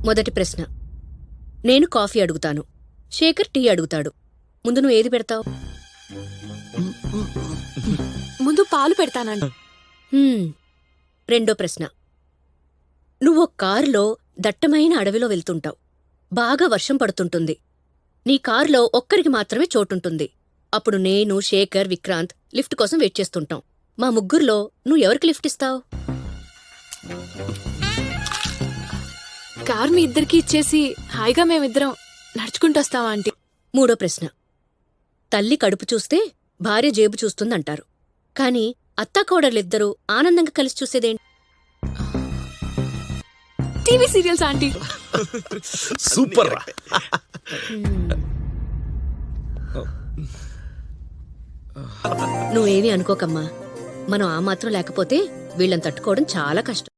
మొదటి ప్రశ్న. నేను కాఫీ అడుగుతాను, శేఖర్ టీ అడుగుతాడు. ముందు నువ్వు ఏది పెడతావు? ముందు పాలు పెడతానండి. రెండో ప్రశ్న. నువ్వు కారులో దట్టమైన అడవిలో వెళ్తుంటావు. బాగా వర్షం పడుతుంటుంది. నీ కారులో ఒక్కరికి మాత్రమే చోటుంటుంది. అప్పుడు నేను, శేఖర్, విక్రాంత్ లిఫ్ట్ కోసం వెయిట్ చేస్తుంటాం. మా ముగ్గురులో నువ్వు ఎవరికి లిఫ్ట్ ఇస్తావు? కార్ మీ ఇద్దరికి ఇచ్చేసి హాయిగా మేమిద్దరం నడుచుకుంటూ వస్తావా ఆంటీ? మూడో ప్రశ్న. తల్లి కడుపు చూస్తే భార్య జేబు చూస్తుందంటారు. కాని అత్తాకోడలిద్దరూ ఆనందంగా కలిసి చూసేదేంటి? TV serials aunty. సూపర్. నువ్వేమీ అనుకోకమ్మా. మనం ఆ మాత్రం లేకపోతే వీళ్ళని తట్టుకోవడం చాలా కష్టం.